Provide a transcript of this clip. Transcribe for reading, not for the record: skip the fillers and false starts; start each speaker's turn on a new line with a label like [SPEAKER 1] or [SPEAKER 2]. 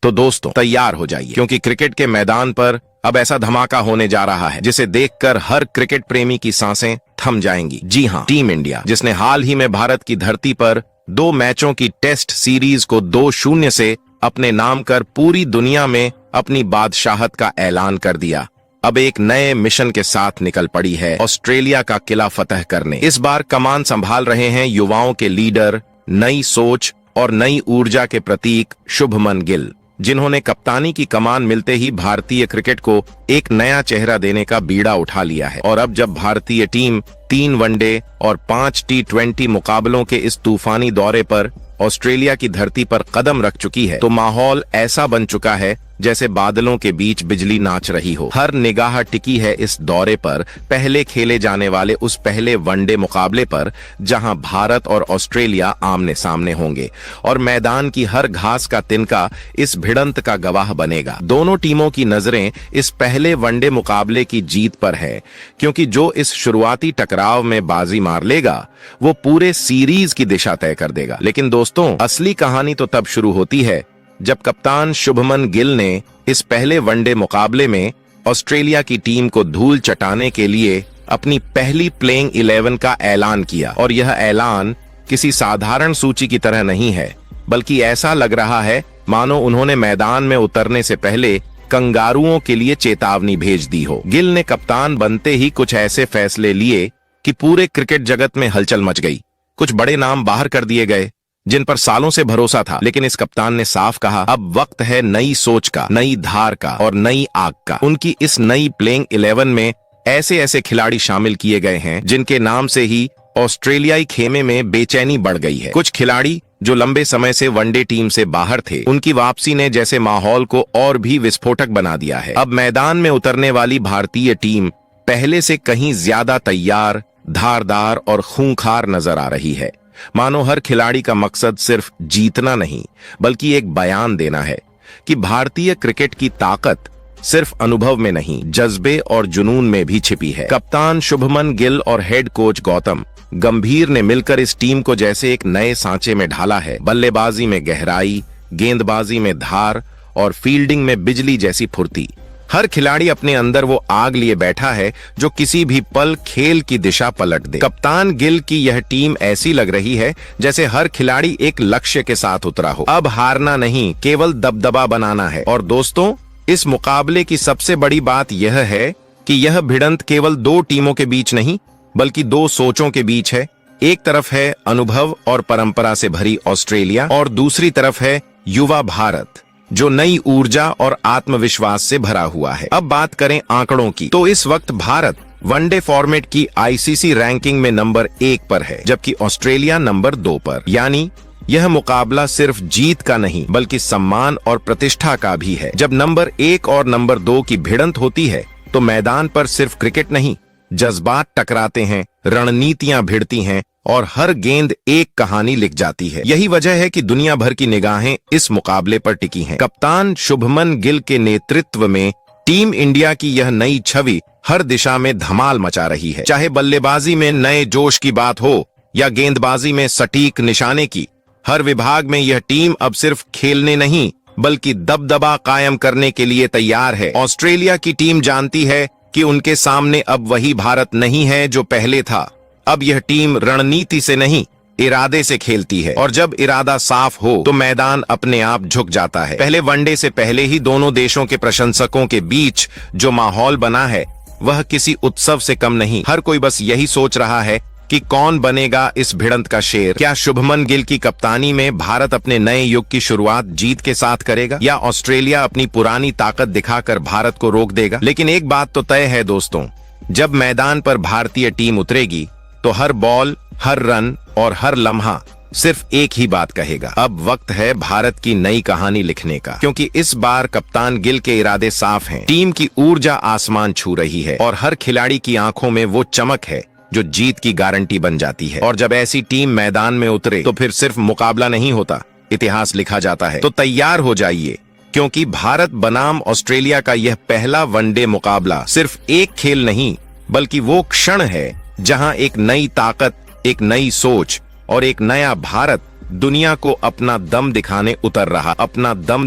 [SPEAKER 1] तो दोस्तों तैयार हो जाइए, क्योंकि क्रिकेट के मैदान पर अब ऐसा धमाका होने जा रहा है जिसे देखकर हर क्रिकेट प्रेमी की सांसें थम जाएंगी। जी हां, टीम इंडिया, जिसने हाल ही में भारत की धरती पर 2 मैचों की टेस्ट सीरीज को 2-0 से अपने नाम कर पूरी दुनिया में अपनी बादशाहत का ऐलान कर दिया, अब एक नए मिशन के साथ निकल पड़ी है ऑस्ट्रेलिया का किला फतह करने। इस बार कमान संभाल रहे हैं युवाओं के लीडर, नई सोच और नई ऊर्जा के प्रतीक शुभमन गिल, जिन्होंने कप्तानी की कमान मिलते ही भारतीय क्रिकेट को एक नया चेहरा देने का बीड़ा उठा लिया है। और अब जब भारतीय टीम 3 वनडे और 5 T20 मुकाबलों के इस तूफानी दौरे पर ऑस्ट्रेलिया की धरती पर कदम रख चुकी है, तो माहौल ऐसा बन चुका है जैसे बादलों के बीच बिजली नाच रही हो। हर निगाह टिकी है इस दौरे पर पहले खेले जाने वाले उस पहले वनडे मुकाबले पर, जहां भारत और ऑस्ट्रेलिया आमने सामने होंगे और मैदान की हर घास का तिनका इस भिड़ंत का गवाह बनेगा। दोनों टीमों की नजरें इस पहले वनडे मुकाबले की जीत पर है, क्योंकि जो इस शुरुआती टकराव में बाजी मार लेगा वो पूरे सीरीज की दिशा तय कर देगा। लेकिन दोस्तों, असली कहानी तो तब शुरू होती है जब कप्तान शुभमन गिल ने इस पहले वनडे मुकाबले में ऑस्ट्रेलिया की टीम को धूल चटाने के लिए अपनी पहली प्लेइंग 11 का ऐलान किया। और यह ऐलान किसी साधारण सूची की तरह नहीं है, बल्कि ऐसा लग रहा है मानो उन्होंने मैदान में उतरने से पहले कंगारुओं के लिए चेतावनी भेज दी हो। गिल ने कप्तान बनते ही कुछ ऐसे फैसले लिए कि पूरे क्रिकेट जगत में हलचल मच गई। कुछ बड़े नाम बाहर कर दिए गए जिन पर सालों से भरोसा था, लेकिन इस कप्तान ने साफ कहा, अब वक्त है नई सोच का, नई धार का और नई आग का। उनकी इस नई प्लेइंग 11 में ऐसे ऐसे खिलाड़ी शामिल किए गए हैं जिनके नाम से ही ऑस्ट्रेलियाई खेमे में बेचैनी बढ़ गई है। कुछ खिलाड़ी जो लंबे समय से वनडे टीम से बाहर थे, उनकी वापसी ने जैसे माहौल को और भी विस्फोटक बना दिया है। अब मैदान में उतरने वाली भारतीय टीम पहले से कहीं ज्यादा तैयार, धारदार और खूंखार नजर आ रही है। मानो हर खिलाड़ी का मकसद सिर्फ जीतना नहीं, बल्कि एक बयान देना है कि भारतीय क्रिकेट की ताकत सिर्फ अनुभव में नहीं, जज्बे और जुनून में भी छिपी है। कप्तान शुभमन गिल और हेड कोच गौतम गंभीर ने मिलकर इस टीम को जैसे एक नए सांचे में ढाला है। बल्लेबाजी में गहराई, गेंदबाजी में धार और फील्डिंग में बिजली जैसी फुर्ती। हर खिलाड़ी अपने अंदर वो आग लिए बैठा है जो किसी भी पल खेल की दिशा पलट दे। कप्तान गिल की यह टीम ऐसी लग रही है जैसे हर खिलाड़ी एक लक्ष्य के साथ उतरा हो। अब हारना नहीं, केवल दबदबा बनाना है। और दोस्तों, इस मुकाबले की सबसे बड़ी बात यह है कि यह भिड़ंत केवल 2 टीमों के बीच नहीं, बल्कि 2 सोचों के बीच है। एक तरफ है अनुभव और परंपरा से भरी ऑस्ट्रेलिया और दूसरी तरफ है युवा भारत, जो नई ऊर्जा और आत्मविश्वास से भरा हुआ है। अब बात करें आंकड़ों की, तो इस वक्त भारत वनडे फॉर्मेट की ICC रैंकिंग में नंबर 1 पर है, जबकि ऑस्ट्रेलिया नंबर 2 पर। यानी यह मुकाबला सिर्फ जीत का नहीं, बल्कि सम्मान और प्रतिष्ठा का भी है। जब नंबर 1 और नंबर 2 की भिड़ंत होती है, तो मैदान पर सिर्फ क्रिकेट नहीं, जज्बात टकराते हैं, रणनीतियां भिड़ती हैं और हर गेंद एक कहानी लिख जाती है। यही वजह है कि दुनिया भर की निगाहें इस मुकाबले पर टिकी हैं। कप्तान शुभमन गिल के नेतृत्व में टीम इंडिया की यह नई छवि हर दिशा में धमाल मचा रही है। चाहे बल्लेबाजी में नए जोश की बात हो या गेंदबाजी में सटीक निशाने की, हर विभाग में यह टीम अब सिर्फ खेलने नहीं, बल्कि दबदबा कायम करने के लिए तैयार है। ऑस्ट्रेलिया की टीम जानती है कि उनके सामने अब वही भारत नहीं है जो पहले था। अब यह टीम रणनीति से नहीं, इरादे से खेलती है, और जब इरादा साफ हो तो मैदान अपने आप झुक जाता है। पहले वनडे से पहले ही दोनों देशों के प्रशंसकों के बीच जो माहौल बना है, वह किसी उत्सव से कम नहीं। हर कोई बस यही सोच रहा है कि कौन बनेगा इस भिड़ंत का शेर। क्या शुभमन गिल की कप्तानी में भारत अपने नए युग की शुरुआत जीत के साथ करेगा, या ऑस्ट्रेलिया अपनी पुरानी ताकत दिखाकर भारत को रोक देगा? लेकिन एक बात तो तय है दोस्तों, जब मैदान पर भारतीय टीम उतरेगी तो हर बॉल, हर रन और हर लम्हा सिर्फ एक ही बात कहेगा, अब वक्त है भारत की नई कहानी लिखने का। क्योंकि इस बार कप्तान गिल के इरादे साफ हैं, टीम की ऊर्जा आसमान छू रही है और हर खिलाड़ी की आंखों में वो चमक है जो जीत की गारंटी बन जाती है। और जब ऐसी टीम मैदान में उतरे तो फिर सिर्फ मुकाबला नहीं होता, इतिहास लिखा जाता है। तो तैयार हो जाइए, क्योंकि भारत बनाम ऑस्ट्रेलिया का यह पहला वनडे मुकाबला सिर्फ एक खेल नहीं, बल्कि वो क्षण है जहां एक नई ताकत, एक नई सोच और एक नया भारत दुनिया को अपना दम दिखाने उतर रहा, अपना दम